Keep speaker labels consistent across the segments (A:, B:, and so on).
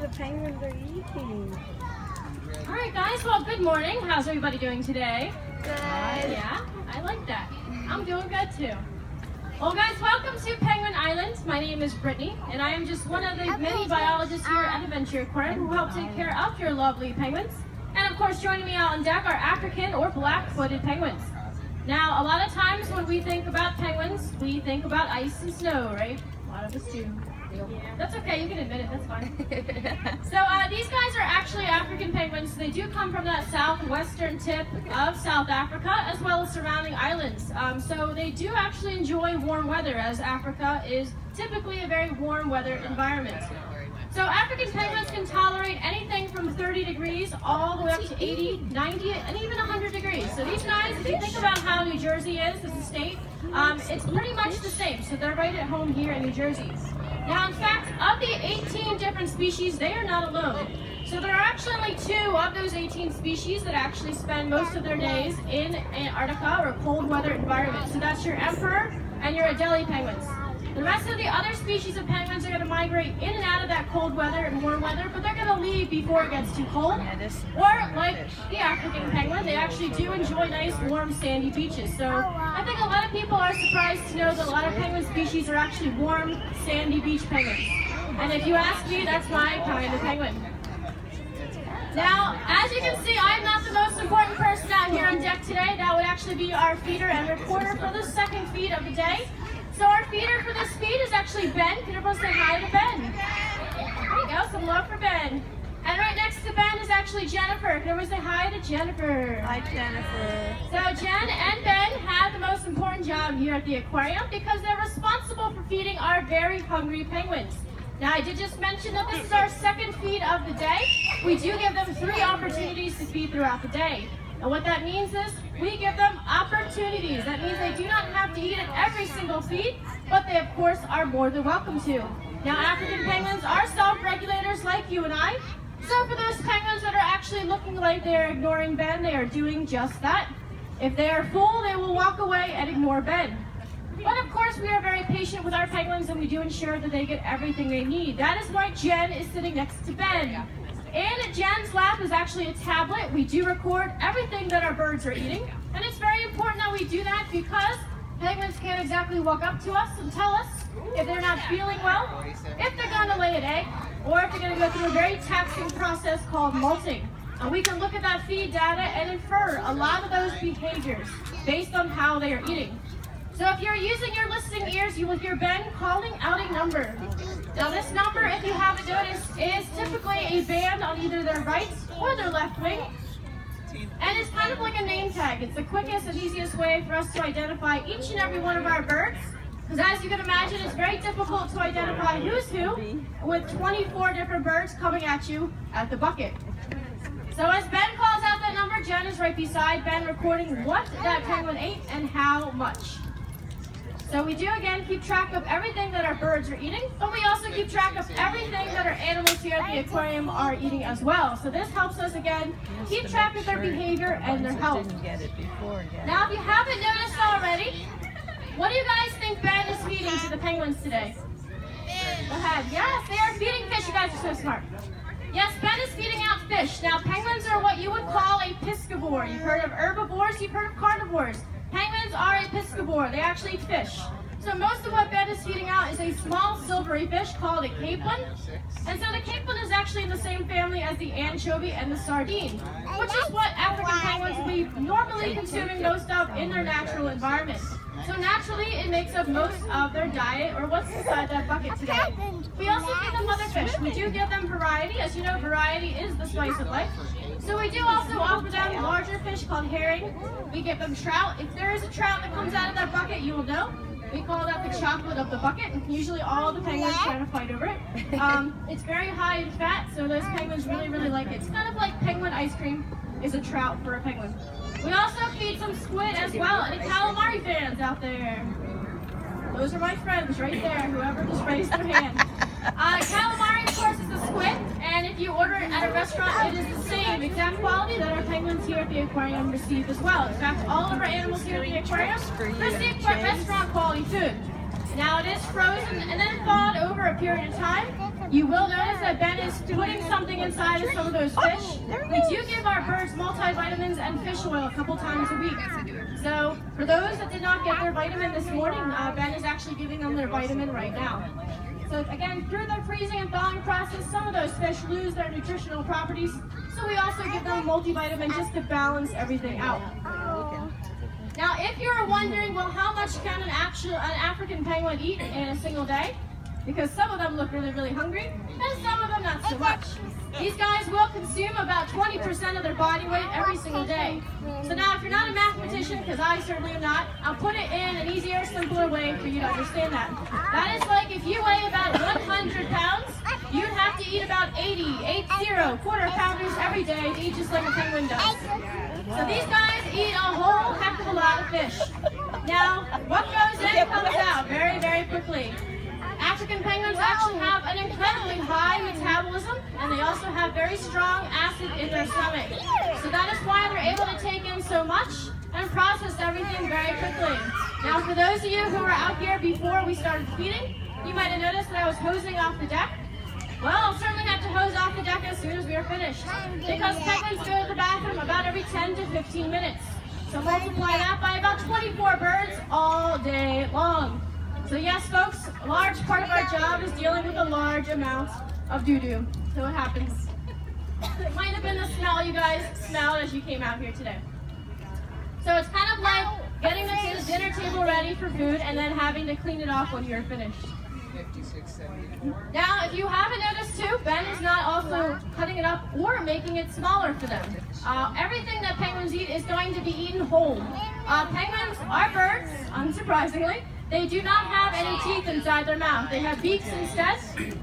A: the penguins are eating.
B: All right, guys. Well, good morning. How's everybody doing today?
A: Good.
B: Yeah, I like that. I'm doing good too. Well, guys, welcome to Penguin Island. My name is Brittany, and I am just one of the many biologists here at Adventure Aquarium who help take care of your lovely penguins. And of course, joining me out on deck are African or black-footed penguins. Now, a lot of times when we think about penguins, we think about ice and snow, right? A lot of us do. Yeah, that's okay, you can admit it, that's fine. So these guys are actually African penguins. They do come from that southwestern tip of South Africa as well as surrounding islands. So they do actually enjoy warm weather, as Africa is typically a very warm weather environment. So African penguins can tolerate anything from 30 degrees all the way up to 80, 90, and even 100 degrees. So these guys, if you think about how New Jersey is as a state, it's pretty much the same. So they're right at home here in New Jersey. Now, in fact, of the 18 different species, they are not alone. So there are actually only 2 of those 18 species that actually spend most of their days in Antarctica or a cold weather environment. So that's your emperor and your Adelie penguins. The rest of the other species of penguins are going to migrate in and out of that cold weather and warm weather, but they're going to leave before it gets too cold. Or like the African penguin, they actually do enjoy nice, warm, sandy beaches. So I think a lot of people are surprised to know that a lot of penguin species are actually warm, sandy beach penguins. And if you ask me, that's my kind of penguin. Now, as you can see, I'm not the most important person out here on deck today. That would actually be our feeder and reporter for the second feed of the day. So our feeder for this feed is actually Ben. Can everyone say hi to Ben? There you go, some love for Ben. And right next to Ben is actually Jennifer. Can everyone say hi to Jennifer?
A: Hi, Jennifer.
B: So Jen and Ben have the most important job here at the aquarium because they're responsible for feeding our very hungry penguins. Now, I did just mention that this is our second feed of the day. We do give them 3 opportunities to feed throughout the day. And what that means is we give them opportunities. That means they do not have to eat at every single feed, but they, of course, are more than welcome to. Now, African penguins are self-regulators like you and I. So for those penguins that are actually looking like they're ignoring Ben, they are doing just that. If they are full, they will walk away and ignore Ben. But of course, we are very patient with our penguins, and we do ensure that they get everything they need. That is why Jen is sitting next to Ben. In Jen's lap is actually a tablet. We do record everything that our birds are eating. And it's very important that we do that because penguins can't exactly walk up to us and tell us if they're not feeling well, if they're going to lay an egg, or if they're going to go through a very taxing process called molting. And we can look at that feed data and infer a lot of those behaviors based on how they are eating. So if you're using your listening ears, you will hear Ben calling out a number. Now this number, if you haven't noticed, is typically a band on either their right or their left wing. And it's kind of like a name tag. It's the quickest and easiest way for us to identify each and every one of our birds. Because as you can imagine, it's very difficult to identify who's who with 24 different birds coming at you at the bucket. So as Ben calls out that number, Jen is right beside Ben recording what that penguin ate and how much. So we do, again, keep track of everything that our birds are eating, but we also keep track of everything that our animals here at the aquarium are eating as well. So this helps us, again, keep track of their behavior and their health. Now, if you haven't noticed already, what do you guys think Ben is feeding to the penguins today? Go ahead. Yes, they are feeding fish. You guys are so smart. Yes, Ben is feeding out fish. Now, penguins are what you would call a piscivore. You've heard of herbivores, you've heard of carnivores. Penguins are a piscivore. They actually eat fish. So most of what Ben is feeding out is a small silvery fish called a capelin. And so the capelin is actually in the same family as the anchovy and the sardine, which is what African penguins will be normally consuming most of in their natural environment. So naturally, it makes up most of their diet, or what's inside that bucket today. We also feed them other fish. We do give them variety. As you know, variety is the spice of life. So we do also offer them larger fish called herring. We give them trout. If there is a trout that comes out of that bucket, you will know. We call that the chocolate of the bucket. Usually all the penguins try to fight over it. It's very high in fat, so those penguins really, really like it. It's kind of like penguin ice cream is a trout for a penguin. We also feed some squid as well. Any calamari fans out there? Those are my friends right there, whoever just raised their hand. Calamari, of course, is a squid, and if you order it at a restaurant, it is the same exact quality that our penguins here at the aquarium receive as well. In fact, all of our animals here at the aquarium receive restaurant quality food. Now, it is frozen and then thawed over a period of time, You will notice that Ben is putting something inside of some of those fish. We do give our birds multivitamins and fish oil a couple times a week. So for those that did not get their vitamin this morning, Ben is actually giving them their vitamin right now. So again, through the freezing and thawing process, some of those fish lose their nutritional properties. So we also give them multivitamin just to balance everything out. Now, if you're wondering, well, how much can an African penguin eat in a single day? Because some of them look really, really hungry, and some of them not so much. These guys will consume about 20% of their body weight every single day. So now, if you're not a mathematician, because I certainly am not, I'll put it in an easier, simpler way for you to understand that. That is like if you weigh about 100 pounds, you'd have to eat about 80 quarter pounders every day to eat just like a penguin does. So these guys eat a whole heck of a lot of fish. Now, what goes in comes out very, very quickly. African penguins actually have an incredibly high metabolism, and they also have very strong acid in their stomach. So that is why they're able to take in so much and process everything very quickly. Now, for those of you who were out here before we started feeding, you might have noticed that I was hosing off the deck. Well, I'll certainly have to hose off the deck as soon as we are finished, because penguins go to the bathroom about every 10 to 15 minutes. So multiply that by about 24 birds all day long. So yes, folks, a large part of our job is dealing with a large amount of doo-doo. So it happens. It might have been the smell you guys smelled as you came out here today. So it's kind of like getting the dinner table ready for food and then having to clean it off when you're finished. Now, if you haven't noticed too, Ben is not also cutting it up or making it smaller for them. Everything that penguins eat is going to be eaten whole. Penguins are birds, unsurprisingly. They do not have any teeth inside their mouth. They have beaks instead.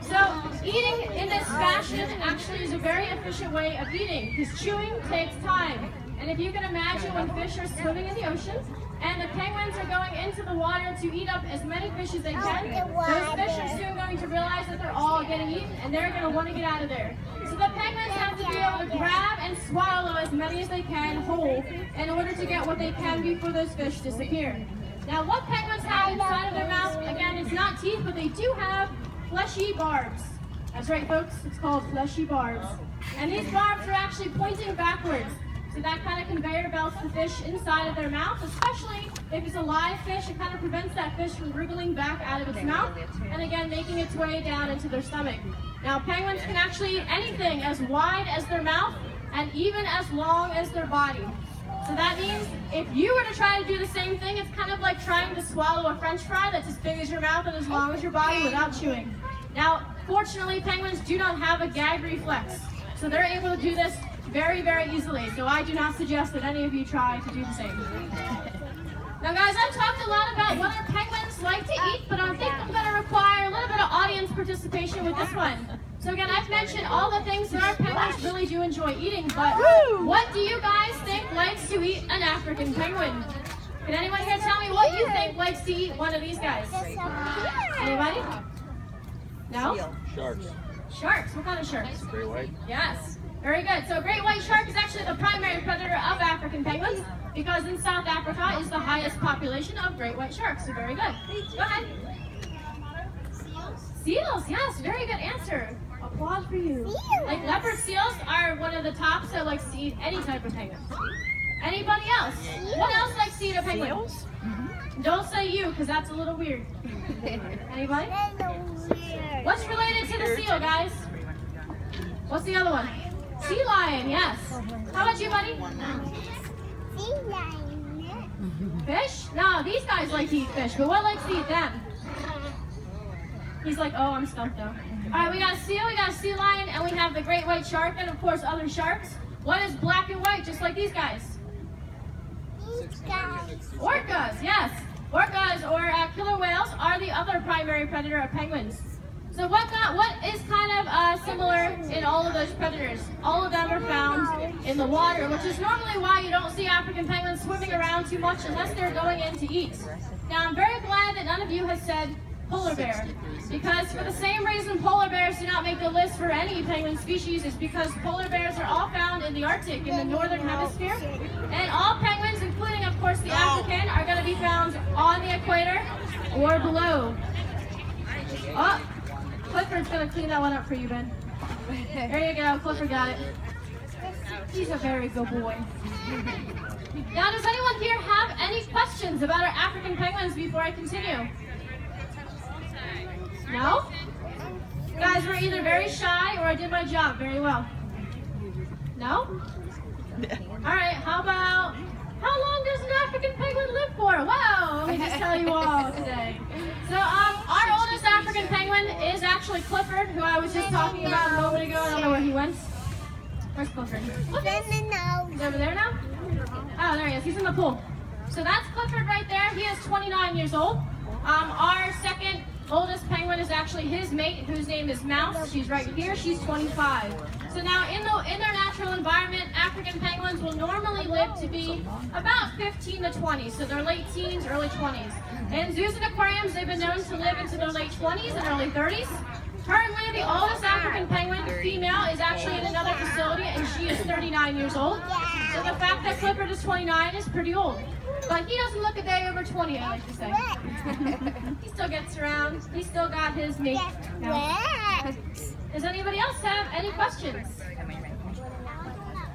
B: So eating in this fashion actually is a very efficient way of eating, because chewing takes time. And if you can imagine when fish are swimming in the ocean, and the penguins are going into the water to eat up as many fish as they can, those fish are soon going to realize that they're all getting eaten, and they're going to want to get out of there. So the penguins have to be able to grab and swallow as many as they can whole in order to get what they can before those fish disappear. Now, what penguins have inside of their mouth, again, it's not teeth, but they do have fleshy barbs. That's right, folks, it's called fleshy barbs. And these barbs are actually pointing backwards. So that kind of conveyor belts the fish inside of their mouth, especially if it's a live fish. It kind of prevents that fish from wriggling back out of its mouth, and again, making its way down into their stomach. Now, penguins can actually eat anything as wide as their mouth and even as long as their body. So that means if you were to try to do the same thing, it's kind of like trying to swallow a French fry that's as big as your mouth and as long as your body without chewing. Now, fortunately, penguins do not have a gag reflex, so they're able to do this very, very easily. So I do not suggest that any of you try to do the same. Now, guys, I've talked a lot about what our penguins like to eat, but I think I'm going to require a little bit of audience participation with this one. So again, I've mentioned all the things that our penguins really do enjoy eating, but what do you guys think likes to eat an African penguin? Can anyone here tell me what you think likes to eat one of these guys? Anybody? No?
C: Sharks.
B: Sharks. What kind of sharks?
C: Great white.
B: Yes. Very good. So great white shark is actually the primary predator of African penguins, because in South Africa is the highest population of great white sharks. So very good. Go ahead. Seals, yes, very good answer. Applause for you. Like leopard seals are one of the tops that likes to eat any type of penguin. Anybody else? What else likes to eat a penguin?
A: Seals?
B: Don't say you, because that's a little weird. Anybody? What's related to the seal, guys? What's the other one? Sea lion, yes. How about you, buddy?
D: Sea lion.
B: Fish? No, these guys like to eat fish, but what likes to eat them? He's like, oh, I'm stumped though. All right, we got a seal, we got a sea lion, and we have the great white shark, and of course other sharks. What is black and white, just like these guys? Orcas, yes. Orcas, or killer whales, are the other primary predator of penguins. So what is kind of similar in all of those predators? All of them are found in the water, which is normally why you don't see African penguins swimming around too much unless they're going in to eat. Now, I'm very glad that none of you has said polar bear, because for the same reason polar bears do not make the list for any penguin species is because polar bears are all found in the Arctic, in the northern hemisphere, and all penguins, including of course the African, are going to be found on the equator or below. Oh, Clifford's gonna clean that one up for you, Ben. There you go, Clifford got it. He's a very good boy. Now, does anyone here have any questions about our African penguins before I continue? No? You guys were either very shy or I did my job very well. No? Alright, how long does an African penguin live for? Wow, let me just tell you all today. So, our oldest African penguin is actually Clifford, who I was just talking about a moment ago. I don't know where he went. Where's Clifford? He's over there now? Oh, there he is. He's in the pool. So that's Clifford right there. He is 29 years old. Our second oldest penguin is actually his mate, whose name is Mouse. She's right here. She's 25. So now in their natural environment, African penguins will normally live to be about 15 to 20. So they're late teens, early 20s. In zoos and aquariums, they've been known to live into their late 20s and early 30s. Currently, the oldest African penguin female is actually in another facility, and she is 39 years old. So the fact that Clifford is 29 is pretty old. But he doesn't look a day over 20, I like to say. He still gets around. He's still got his mate. Now. Does anybody else have any questions?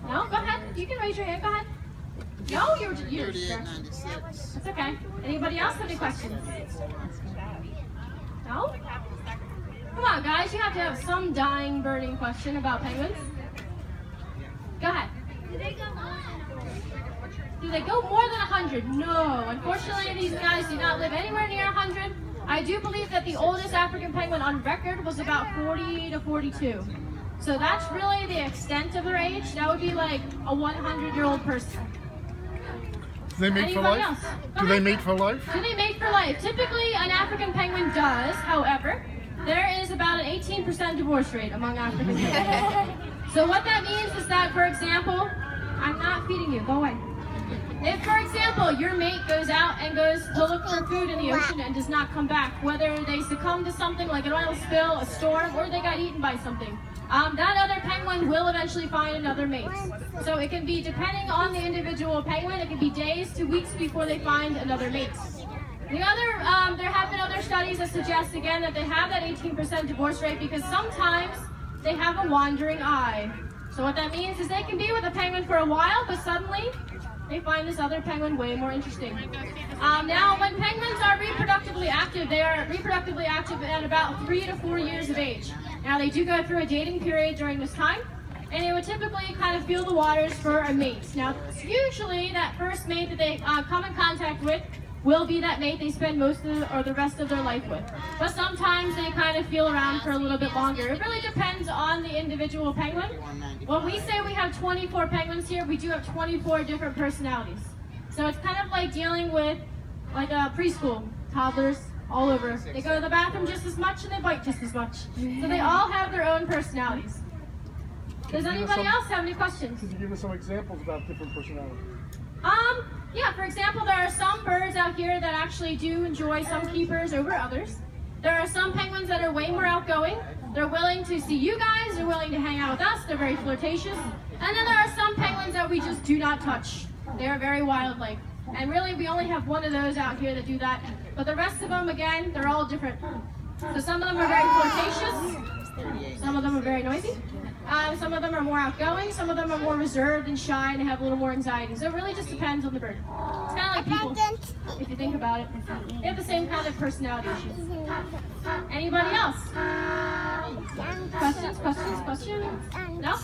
B: No? Go ahead. You can raise your hand. Go ahead. No? You're That's okay. Anybody else have any questions? No? Come on, guys. You have to have some dying, burning question about penguins. Go ahead. Do they go more than 100? No. Unfortunately, these guys do not live anywhere near 100. I do believe that the oldest African penguin on record was about 40 to 42. So that's really the extent of their age. That would be like a 100-year-old person.
C: Do they mate for life? Do they mate for life?
B: Do they mate for life? Typically, an African penguin does. However, there is about an 18% divorce rate among African penguins. So what that means is that, for example, I'm not feeding you. Go away. If, for example, your mate goes out and goes to look for food in the ocean and does not come back, whether they succumb to something like an oil spill, a storm, or they got eaten by something, that other penguin will eventually find another mate. So it can be, depending on the individual penguin, it can be days to weeks before they find another mate. There have been other studies that suggest, again, that they have that 18% divorce rate because sometimes they have a wandering eye. So what that means is they can be with a penguin for a while, but suddenly they find this other penguin way more interesting. Now, when penguins are reproductively active, they are reproductively active at about 3 to 4 years of age. Now, they do go through a dating period during this time, and they would typically kind of feel the waters for a mate. Now, usually that first mate that they come in contact with will be that mate they spend most of the rest of their life with. But sometimes they kind of feel around for a little bit longer. It really depends on the individual penguin. When we say we have 24 penguins here, we do have 24 different personalities. So it's kind of like dealing with like a preschool, toddlers all over. They go to the bathroom just as much and they bite just as much. So they all have their own personalities. Does anybody else have any questions?
C: Could you give us some examples about different personalities?
B: Yeah, for example, there are some birds out here that actually do enjoy some keepers over others. There are some penguins that are way more outgoing. They're willing to see you guys, they're willing to hang out with us, they're very flirtatious. And then there are some penguins that we just do not touch. They are very wildlike. And really, we only have one of those out here that do that. But the rest of them, again, they're all different. So some of them are very flirtatious, some of them are very noisy. Some of them are more outgoing, some of them are more reserved and shy and have a little more anxiety. So it really just depends on the bird. It's kind of like people, if you think about it. They have the same kind of personality issues. Anybody else? Questions? No?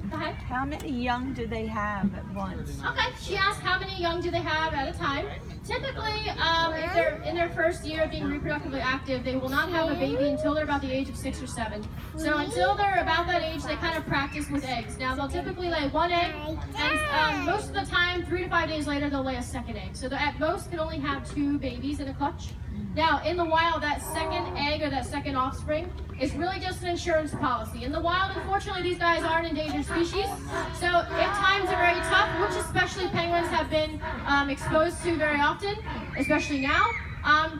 B: Go ahead.
A: How many young do they have at once?
B: Okay, she asked how many young do they have at a time. Typically, if they're in their first year of being reproductively active, they will not have a baby until they're about the age of 6 or 7. So until they're about that age, they kind of practice with eggs. Now, they'll typically lay one egg, and most of the time, 3 to 5 days later, they'll lay a second egg. So they at most can only have 2 babies in a clutch. Now, in the wild, that second egg or that second offspring is really just an insurance policy. In the wild, unfortunately, these guys are an endangered species. So if times are very tough, which especially penguins have been exposed to very often, especially now,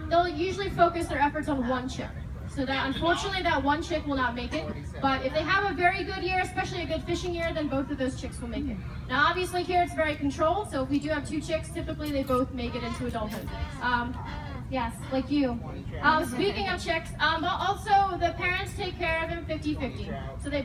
B: they'll usually focus their efforts on one chick. So that unfortunately that one chick will not make it. But if they have a very good year, especially a good fishing year, then both of those chicks will make it. Now obviously here it's very controlled, so if we do have 2 chicks, typically they both make it into adulthood. Yes, like you. Speaking of chicks, but also the parents take care of him 50-50. So they